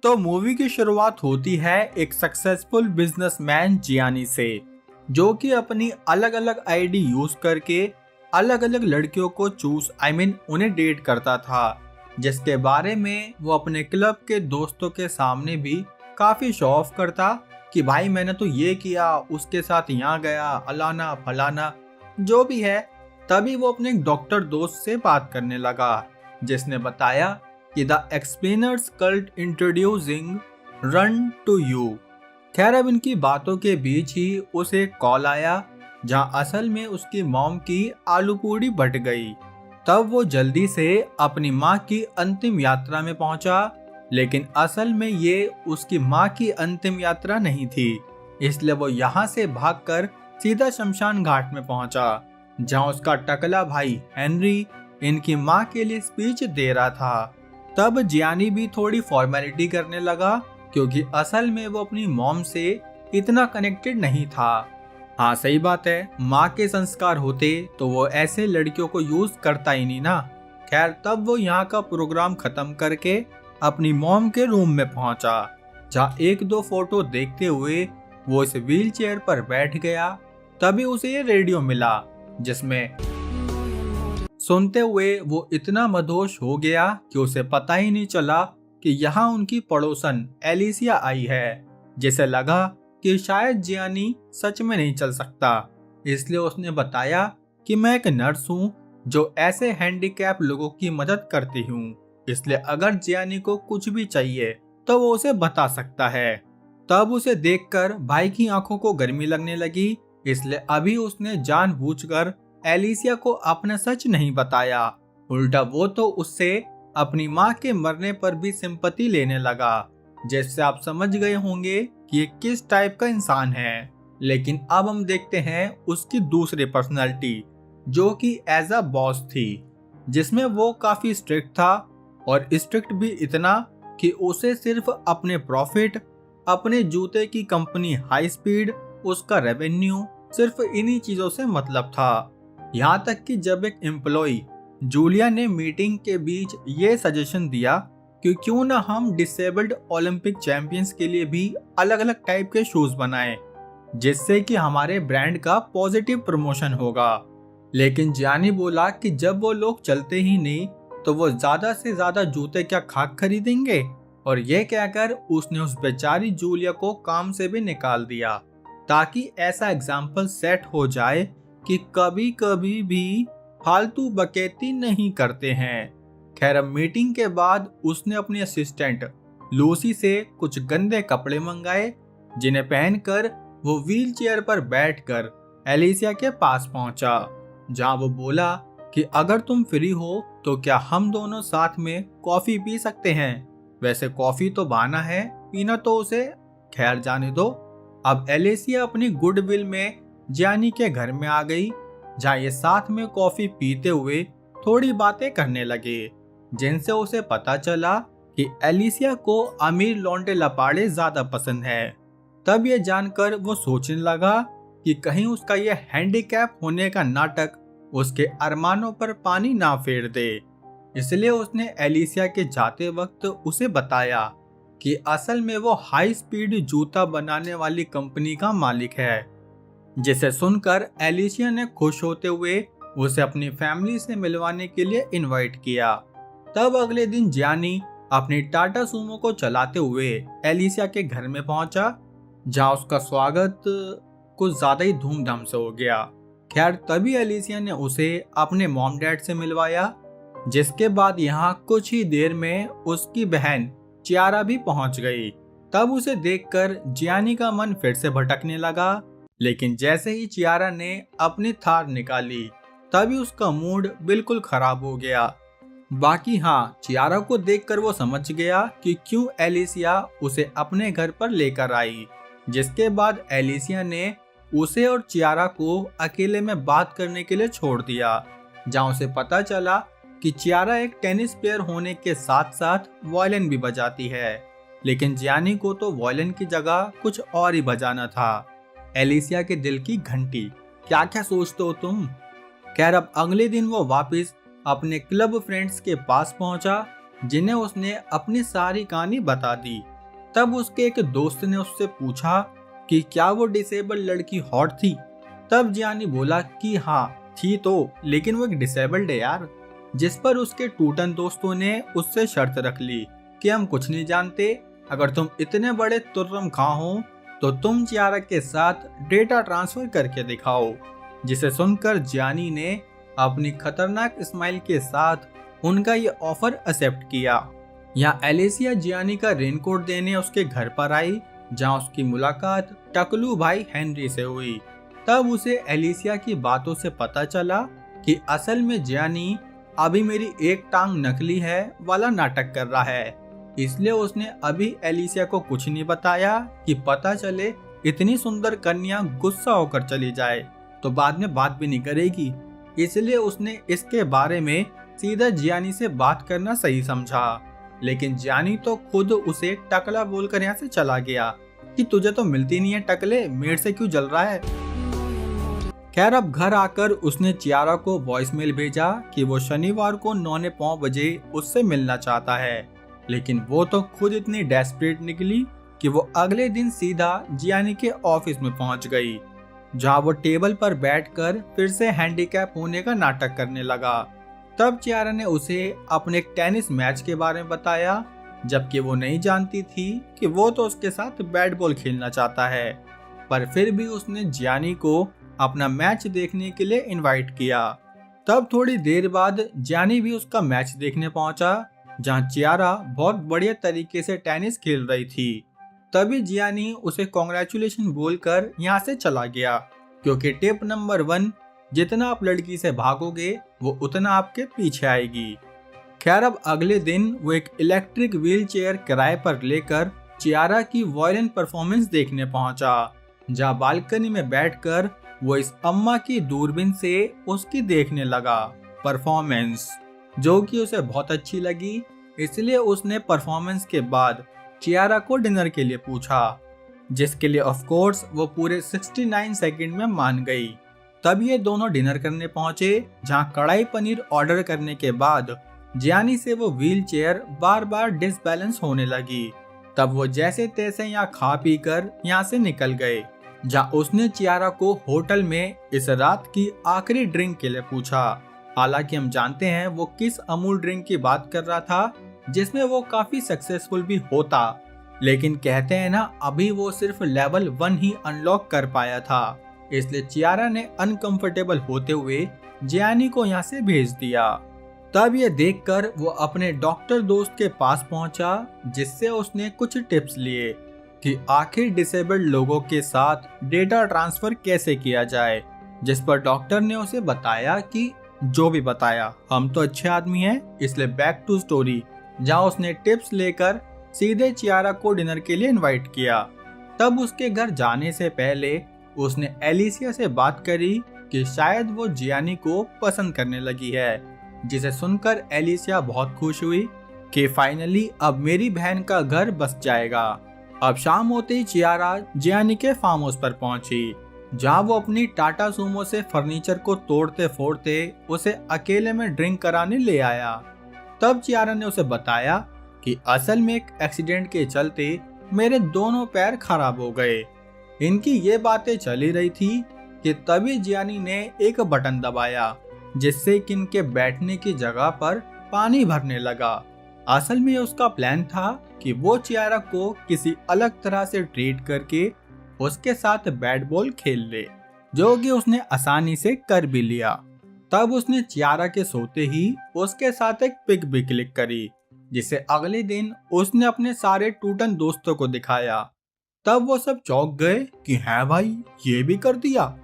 तो मूवी की शुरुआत होती है एक सक्सेसफुल बिजनेसमैन जियानी से, जो कि अपनी अलग अलग आईडी यूज करके अलग अलग लड़कियों को उन्हें डेट करता था, जिसके बारे में वो अपने क्लब के दोस्तों के सामने भी काफी शो ऑफ करता कि भाई मैंने तो ये किया, उसके साथ यहाँ गया, अलाना फलाना जो भी है। तभी वो अपने एक डॉक्टर दोस्त से बात करने लगा, जिसने बताया कि the explainers cult introducing run to you. खैर अब इनकी बातों के बीच ही उसे एक कॉल आया, जहां असल में उसकी मॉम की आलू पूड़ी बट गई। तब वो जल्दी से अपनी माँ की अंतिम यात्रा में पहुंचा, लेकिन असल में ये उसकी माँ की अंतिम यात्रा नहीं थी। इसलिए वो यहाँ से भागकर सीधा शमशान घाट में पहुंचा, जहां उसका टकला भाई हेनरी इनकी माँ के लिए स्पीच दे रहा था। तब जियानी भी थोड़ी फॉर्मेलिटी करने लगा, क्योंकि असल में वो अपनी मॉम से इतना कनेक्टेड नहीं था। हाँ सही बात है, माँ के संस्कार होते तो वो ऐसे लड़कियों को यूज करता ही नहीं ना। खैर तब वो यहाँ का प्रोग्राम खत्म करके अपनी मॉम के रूम में पहुंचा, जहाँ एक दो फोटो देखते हुए वो इस व्हील चेयर पर बैठ गया। तभी उसे ये रेडियो मिला, जिसमें सुनते हुए वो इतना मदहोश हो गया कि उसे पता ही नहीं चला कि यहाँ उनकी पड़ोसन एलिसिया आई है, जिसे लगा कि शायद जियानी सच में नहीं चल सकता। इसलिए उसने बताया कि मैं एक नर्स हूँ जो ऐसे हैंडीकैप लोगों की मदद करती हूँ, इसलिए अगर जियानी को कुछ भी चाहिए तो वो उसे बता सकता है। तब उसे देखकर भाई की आंखों को गर्मी लगने लगी, इसलिए अभी उसने जानबूझकर एलिसिया को अपना सच नहीं बताया। उल्टा वो तो उससे अपनी माँ के मरने पर भी सिंपैथी लेने लगा, जिससे आप समझ गए होंगे कि ये किस टाइप का इंसान है। लेकिन अब हम देखते हैं उसकी दूसरी पर्सनालिटी, जो कि एज अ बॉस थी, जिसमें वो काफी स्ट्रिक्ट था, और स्ट्रिक्ट भी इतना कि उसे सिर्फ अपने प्रॉफिट, अपने जूते की कंपनी हाई स्पीड, उसका रेवेन्यू, सिर्फ इन्हीं चीजों से मतलब था। यहाँ तक कि जब एक एम्प्लॉय जूलिया ने मीटिंग के बीच ये सजेशन दिया कि क्यों ना हम डिसेबल्ड ओलंपिक चैंपियंस के लिए भी अलग अलग टाइप के शूज बनाएं, जिससे कि हमारे ब्रांड का पॉजिटिव प्रमोशन होगा। लेकिन जियानी बोला कि जब वो लोग चलते ही नहीं तो वो ज्यादा से ज्यादा जूते क्या खाक खरीदेंगे, और ये कहकर उसने उस बेचारी जूलिया को काम से भी निकाल दिया, ताकि ऐसा एग्जाम्पल सेट हो जाए कि कभी कभी भी फालतू बकैती नहीं करते हैं। खैर अब मीटिंग के बाद उसने अपनी असिस्टेंट लूसी से कुछ गंदे कपड़े मंगाए, जिन्हें पहनकर वो व्हील चेयर पर बैठकर एलिसिया के पास पहुंचा, जहां वो बोला कि अगर तुम फ्री हो तो क्या हम दोनों साथ में कॉफी पी सकते हैं। वैसे कॉफी तो बहाना है, पीना तो उसे खैर जाने दो। अब एलिसिया अपनी गुडविल में जियानी के घर में आ गई, जहाँ ये साथ में कॉफी पीते हुए थोड़ी बातें करने लगे, जिनसे उसे पता चला कि एलिसिया को अमीर लौंडे लपाड़े ज्यादा पसंद है। तब ये जानकर वो सोचने लगा कि कहीं उसका ये हैंडीकैप होने का नाटक उसके अरमानों पर पानी ना फेर दे। इसलिए उसने एलिसिया के जाते वक्त उसे बताया कि असल में वो हाई स्पीड जूता बनाने वाली कंपनी का मालिक है, जिसे सुनकर एलिसिया ने खुश होते हुए उसे अपनी फैमिली से मिलवाने के लिए इनवाइट किया। तब अगले दिन जियानी अपनी टाटा सूमो को चलाते हुए एलिसिया के घर में पहुंचा, जहां उसका स्वागत कुछ ज्यादा ही धूमधाम से हो गया। खैर तभी एलिसिया ने उसे अपने मॉम डैड से मिलवाया, जिसके बाद यहाँ कुछ ही देर में उसकी बहन चियारा भी पहुंच गई। तब उसे देखकर जियानी का मन फिर से भटकने लगा, लेकिन जैसे ही चियारा ने अपनी थार निकाली तभी उसका मूड बिल्कुल खराब हो गया। बाकी हाँ, चियारा को देखकर वो समझ गया कि क्यों एलिसिया उसे अपने घर पर लेकर आई, जिसके बाद एलिसिया ने उसे और चियारा को अकेले में बात करने के लिए छोड़ दिया, जहाँ उसे पता चला कि चियारा एक टेनिस प्लेयर होने के साथ साथ वायलिन भी बजाती है। लेकिन जियानी को तो वायलिन की जगह कुछ और ही बजाना था, एलिसिया के दिल की घंटी। क्या क्या सोचते हो तुम। खैर अब अगले दिन वो वापस अपने क्लब फ्रेंड्स के पास पहुंचा, जिन्हें उसने अपनी सारी कहानी बता दी। तब उसके एक दोस्त ने उससे पूछा कि क्या वो डिसेबल्ड लड़की हॉट थी। तब जियानी बोला कि हाँ थी तो, लेकिन वो एक डिसेबल्ड है यार। जिस पर उसके टूटन दोस्तों ने उससे शर्त रख ली कि हम कुछ नहीं जानते, अगर तुम इतने बड़े तुर्रम खां हो तो तुम चियारा के साथ डेटा ट्रांसफर करके दिखाओ। जिसे सुनकर जियानी ने अपनी खतरनाक स्माइल के साथ उनका ये ऑफर एक्सेप्ट किया। यहाँ एलिसिया जियानी का रेनकोट देने उसके घर पर आई, जहाँ उसकी मुलाकात टकलू भाई हेनरी से हुई। तब उसे एलिसिया की बातों से पता चला कि असल में जियानी अभी मेरी एक टांग नकली है वाला नाटक कर रहा है। इसलिए उसने अभी एलिसिया को कुछ नहीं बताया कि पता चले इतनी सुंदर कन्या गुस्सा होकर चली जाए तो बाद में बात भी नहीं करेगी। इसलिए उसने इसके बारे में सीधा जियानी से बात करना सही समझा। लेकिन जियानी तो खुद उसे टकला बोलकर यहाँ से चला गया कि तुझे तो मिलती नहीं है टकले, मेरे से क्यों जल रहा है। खैर अब घर आकर उसने चियारा को वॉइसमेल भेजा कि वो शनिवार को 9:15 बजे उससे मिलना चाहता है। लेकिन वो तो खुद इतनी डेस्परेट निकली कि वो अगले दिन सीधा जियानी के ऑफिस में पहुंच गई, जहां वो टेबल पर बैठकर फिर से हैंडीकैप होने का नाटक करने लगा। तब चियारा ने उसे अपने एक टेनिस मैच के बारे में बताया, जबकि वो नहीं जानती थी कि वो तो उसके साथ बैट बॉल खेलना चाहता है। पर फिर भी उसने जियानी को अपना मैच देखने के लिए इनवाइट किया। तब थोड़ी देर बाद जियानी भी उसका मैच देखने पहुंचा, जहां चियारा बहुत बढ़िया तरीके से टेनिस खेल रही थी। तभी जियानी उसे कॉन्ग्रेचुलेशन बोलकर यहाँ से चला गया, क्योंकि टिप नंबर 1, जितना आप लड़की से भागोगे वो उतना आपके पीछे आएगी। खैर अब अगले दिन वो एक इलेक्ट्रिक व्हील चेयर किराए पर लेकर चियारा की वायलिन परफॉर्मेंस देखने पहुंचा, जहां बालकनी में बैठकर वो इस अम्मा की दूरबीन से उसकी देखने लगा परफॉर्मेंस, जो कि उसे बहुत अच्छी लगी। इसलिए उसने परफॉर्मेंस के बाद चियारा को डिनर के लिए पूछा, जिसके लिए ऑफ कोर्स वो पूरे 69 सेकंड में मान गई। तब ये दोनों डिनर करने पहुंचे, जहां कढ़ाई पनीर ऑर्डर करने के बाद जियानी से वो व्हील चेयर बार बार डिसबैलेंस होने लगी। तब वो जैसे तैसे यहाँ खा पी कर यहाँ से निकल गए, जहाँ उसने चियारा को होटल में इस रात की आखिरी ड्रिंक के लिए पूछा। हालांकि हम जानते हैं वो किस अमूल ड्रिंक की बात कर रहा था, जिसमें वो काफी सक्सेसफुल भी होता, लेकिन कहते हैं ना अभी वो सिर्फ लेवल 1 ही अनलॉक कर पाया था। इसलिए चियारा ने अनकंफर्टेबल होते हुए जियानी को यहाँ से भेज दिया। तब ये देखकर वो अपने डॉक्टर दोस्त के पास पहुंचा, जिससे उसने कुछ टिप्स लिए कि आखिर डिसेबल्ड लोगों के साथ डेटा ट्रांसफर कैसे किया जाए। जिस पर डॉक्टर ने उसे बताया कि जो भी बताया हम तो अच्छे आदमी हैं, इसलिए बैक टू स्टोरी, जहां उसने टिप्स लेकर सीधे चियारा को डिनर के लिए इनवाइट किया। तब उसके घर जाने से पहले उसने एलिसिया से बात करी कि शायद वो जियानी को पसंद करने लगी है, जिसे सुनकर एलिसिया बहुत खुश हुई कि फाइनली अब मेरी बहन का घर बस जाएगा। अब शाम होते ही चियारा जियानी के फार्म हाउस पर पहुंची, जहां वो अपनी टाटा सूमो से फर्नीचर को तोड़ते फोड़ते उसे अकेले में ड्रिंक कराने ले आया। तब चियारा ने उसे बताया कि असल में एक एक्सीडेंट के चलते मेरे दोनों पैर खराब हो गए। इनकी ये बातें चली रही थी कि तभी जियानी ने एक बटन दबाया, जिससे कि इनके बैठने की जगह पर पानी भरने लगा। असल में उसका प्लान था कि वो चियारा को किसी अलग तरह से ट्रीट करके उसके साथ बैट बॉल खेल ले, जो कि उसने आसानी से कर भी लिया। तब उसने चियारा के सोते ही उसके साथ एक पिक भी क्लिक करी, जिसे अगले दिन उसने अपने सारे टूटन दोस्तों को दिखाया। तब वो सब चौंक गए कि है भाई ये भी कर दिया।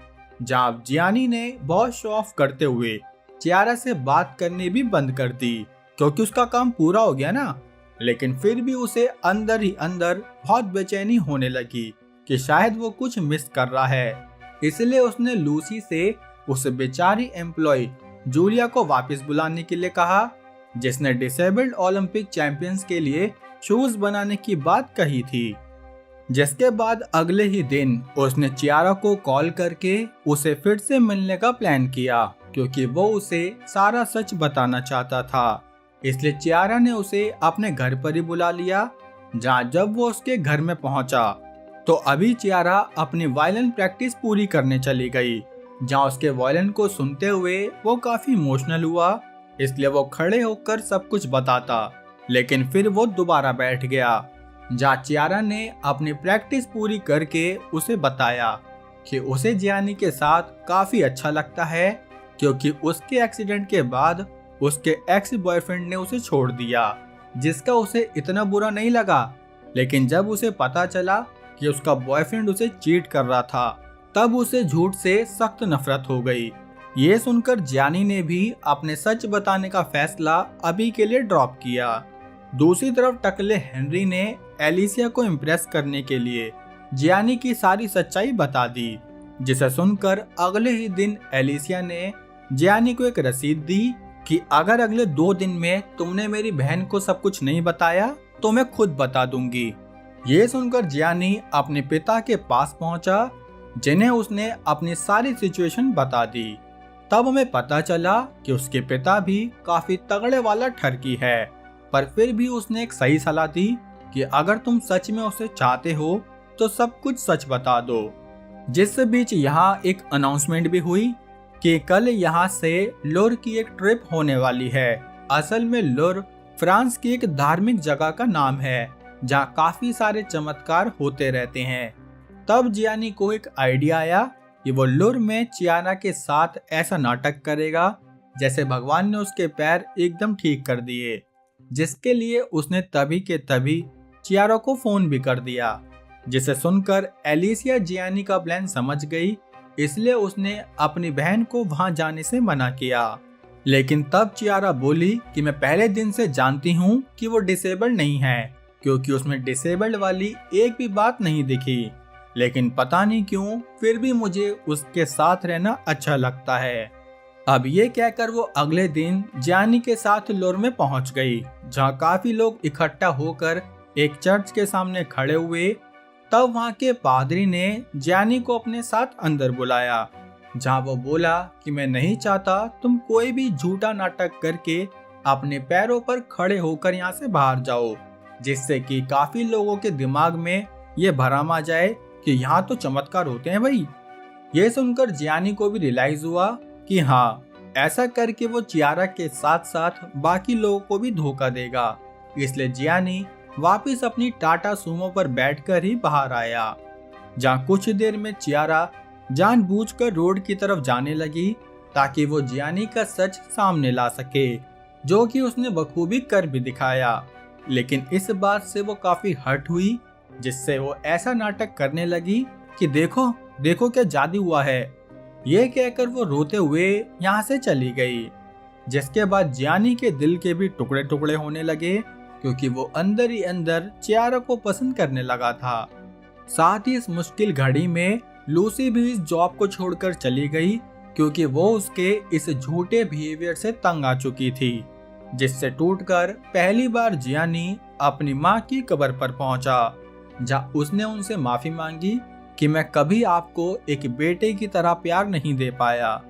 जब जियानी ने बहुत शो ऑफ करते हुए चियारा से बात करनी भी बंद कर दी, क्योंकि उसका काम पूरा हो गया ना। लेकिन फिर भी उसे अंदर ही अंदर बहुत बेचैनी होने लगी कि शायद वो कुछ मिस कर रहा है। इसलिए उसने लूसी से उस बेचारी एम्प्लॉय जूलिया को वापस बुलाने के लिए कहा, जिसने डिसेबल्ड ओलंपिक चैंपियंस के लिए शूज बनाने की बात कही थी। जिसके बाद अगले ही दिन उसने चियारा को कॉल करके उसे फिर से मिलने का प्लान किया, क्योंकि वो उसे सारा सच बताना चाहता था। इसलिए चियारा ने उसे अपने घर पर ही बुला लिया, जहाँ जब वो उसके घर में पहुंचा तो अभी चियारा अपनी वायलिन प्रैक्टिस पूरी करने चली गई। जहाँ उसके वायलिन को सुनते हुए वो काफी इमोशनल हुआ, इसलिए वो खड़े होकर सब कुछ बताता, लेकिन फिर वो दोबारा बैठ गया। जहाँ चियारा ने अपनी प्रैक्टिस पूरी करके उसे बताया कि उसे जियानी के साथ काफी अच्छा लगता है, क्योंकि उसके एक्सीडेंट के बाद उसके एक्स बॉयफ्रेंड ने उसे छोड़ दिया, जिसका उसे इतना बुरा नहीं लगा। लेकिन जब उसे पता चला कि उसका बॉयफ्रेंड उसे चीट कर रहा था, तब उसे झूठ से सख्त नफरत हो गई। ये सुनकर जियानी ने भी अपने सच बताने का फैसला अभी के लिए ड्रॉप किया। दूसरी तरफ टकले हेनरी ने एलिसिया को इम्प्रेस करने के लिए जियानी की सारी सच्चाई बता दी, जिसे सुनकर अगले ही दिन एलिसिया ने जियानी को एक रसीद दी कि अगर अगले 2 दिन में तुमने मेरी बहन को सब कुछ नहीं बताया तो मैं खुद बता दूंगी। ये सुनकर जियानी अपने पिता के पास पहुंचा, जिन्हें उसने अपनी सारी सिचुएशन बता दी। तब हमें पता चला कि उसके पिता भी काफी तगड़े वाला ठरकी है, पर फिर भी उसने एक सही सलाह दी कि अगर तुम सच में उसे चाहते हो तो सब कुछ सच बता दो। जिस बीच यहाँ एक अनाउंसमेंट भी हुई कि कल यहाँ से लोर की एक ट्रिप होने वाली है। असल में लोर फ्रांस की एक धार्मिक जगह का नाम है, जहाँ काफी सारे चमत्कार होते रहते हैं। तब जियानी को एक आइडिया आया कि वो लोर में चियारा के साथ ऐसा नाटक करेगा जैसे भगवान ने उसके पैर एकदम ठीक कर दिए, जिसके लिए उसने तभी के तभी चियारा को फोन भी कर दिया। जिसे सुनकर एलिसिया जियानी का प्लान समझ गई, इसलिए उसने अपनी बहन को वहां जाने से मना किया। लेकिन तब चियारा बोली कि मैं पहले दिन से जानती हूँ कि वो डिसेबल्ड नहीं है, क्योंकि उसमें डिसेबल्ड वाली एक भी बात नहीं दिखी। लेकिन पता नहीं क्यों फिर भी मुझे उसके साथ रहना अच्छा लगता है। अब ये कहकर वो अगले दिन जियानी के साथ लोर में पहुंच गई, जहाँ काफी लोग इकट्ठा होकर एक चर्च के सामने खड़े हुए। तब वहाँ के पादरी ने जियानी को अपने साथ अंदर बुलाया, जहाँ वो बोला कि मैं नहीं चाहता तुम कोई भी झूठा नाटक करके अपने पैरों पर खड़े होकर यहाँ से बाहर जाओ, जिससे कि काफी लोगों के दिमाग में ये भरम आ जाए कि यहाँ तो चमत्कार होते हैं भाई। ये सुनकर जियानी को भी रियलाइज हुआ कि हाँ, ऐसा करके वो चियारा के साथ साथ बाकी लोगों को भी धोखा देगा। इसलिए जियानी वापिस अपनी टाटा सूमो पर बैठकर ही बाहर आया, जहाँ कुछ देर में चियारा जानबूझकर रोड की तरफ जाने लगी ताकि वो जियानी का सच सामने ला सके, जो कि उसने बखूबी कर भी दिखाया। लेकिन इस बात से वो काफी हर्ट हुई, जिससे वो ऐसा नाटक करने लगी कि देखो देखो क्या जादू हुआ है। ये कहकर वो रोते हुए यहाँ से चली गई, जिसके बाद जियानी के दिल के भी टुकड़े टुकड़े होने लगे, क्योंकि वो अंदर ही अंदर चियारा को पसंद करने लगा था। साथ ही इस मुश्किल घड़ी में लूसी भी इस जॉब को छोड़कर चली गई, क्योंकि वो उसके इस झूठे बिहेवियर से तंग आ चुकी थी, जिससे टूटकर पहली बार जियानी अपनी माँ की कब्र पर पहुंचा, जहाँ उसने उनसे माफी मांगी कि मैं कभी आपको एक बेटे की तरह प्यार नहीं दे पाया।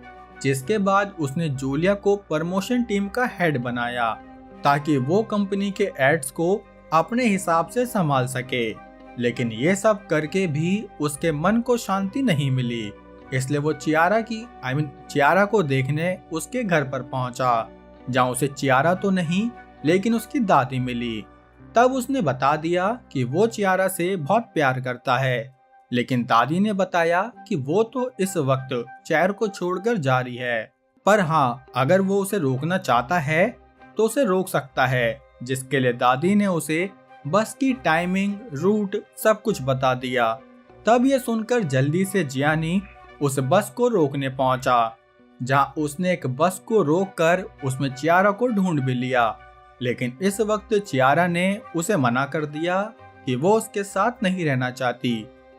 जिसके बाद उसने जूलिया को प्रमोशन टीम का हेड बनाया, ताकि वो कंपनी के एड्स को अपने हिसाब से संभाल सके। लेकिन ये सब करके भी उसके मन को शांति नहीं मिली, इसलिए वो चियारा को देखने उसके घर पर पहुंचा, जहाँ उसे चियारा तो नहीं लेकिन उसकी दादी मिली। तब उसने बता दिया कि वो चियारा से बहुत प्यार करता है, लेकिन दादी ने बताया कि वो तो इस वक्त चेयर को छोड़कर जा रही है, पर हाँ, अगर वो उसे रोकना चाहता है तो उसे रोक सकता है, जिसके लिए दादी ने उसे बस की टाइमिंग, रूट सब कुछ बता दिया। तब ये सुनकर जल्दी से जियानी उस बस को रोकने पहुंचा, जहां उसने एक बस को रोककर उसमें चियारा को ढूंढ भी लिया। लेकिन इस वक्त चियारा ने उसे मना कर दिया कि वो उसके साथ नहीं रहना चाहती,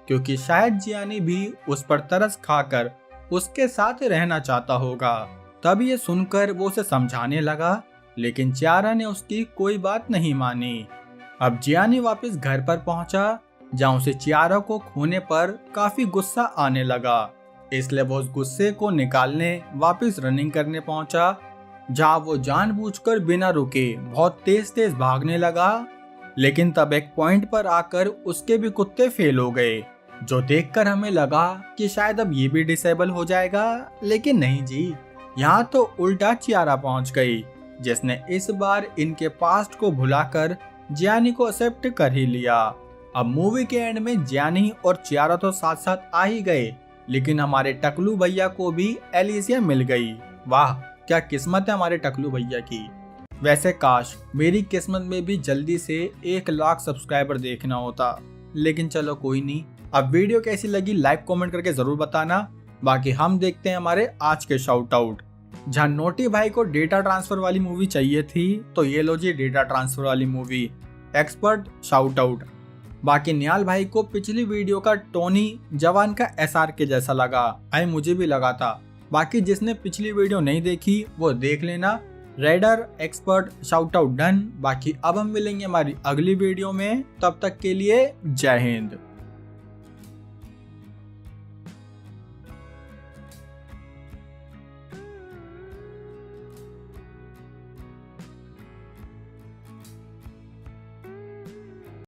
क्योंकि शायद जियानी भी उस पर तरस खाकर उसके साथ रहना चाहता होगा। तब ये सुनकर वो उसे समझाने लगा, लेकिन चियारा ने उसकी कोई बात नहीं मानी। अब जियानी वापस घर पर पहुंचा, जहां उसे चियारा को खोने पर काफी गुस्सा आने लगा, इसलिए वो उस गुस्से को निकालने वापस रनिंग करने पहुंचा, जहां वो जानबूझकर बिना रुके बहुत तेज तेज भागने लगा। लेकिन तब एक पॉइंट पर आकर उसके भी कुत्ते फेल हो गए, जो देखकर हमें लगा कि शायद अब ये भी डिसेबल हो जाएगा, लेकिन नहीं जी, यहाँ तो उल्टा चियारा पहुंच गई, जिसने इस बार इनके पास्ट को भुलाकर जियानी को एक्सेप्ट कर ही लिया। अब मूवी के एंड में जियानी और चियारा तो साथ साथ आ ही गए, लेकिन हमारे टकलू भैया को भी एलिसिया मिल गई। वाह, क्या किस्मत है हमारे टकलू भैया की। वैसे काश मेरी किस्मत में भी जल्दी से 1 लाख सब्सक्राइबर देखना होता, लेकिन चलो कोई नहीं। अब वीडियो कैसी लगी लाइक कमेंट करके जरूर बताना। बाकी हम देखते हैं हमारे आज के शाउट आउट। जहाँ नोटी भाई को डेटा ट्रांसफर वाली मूवी चाहिए थी, तो ये लो जी डेटा ट्रांसफर वाली मूवी, एक्सपर्ट शाउट आउट। बाकी निहाल भाई को पिछली वीडियो का टोनी जवान का SRK जैसा लगा, मुझे भी लगा था। बाकी जिसने पिछली वीडियो नहीं देखी वो देख लेना। Raider expert shout out done. बाकी अब हम मिलेंगे हमारी अगली वीडियो में, तब तक के लिए जय हिंद।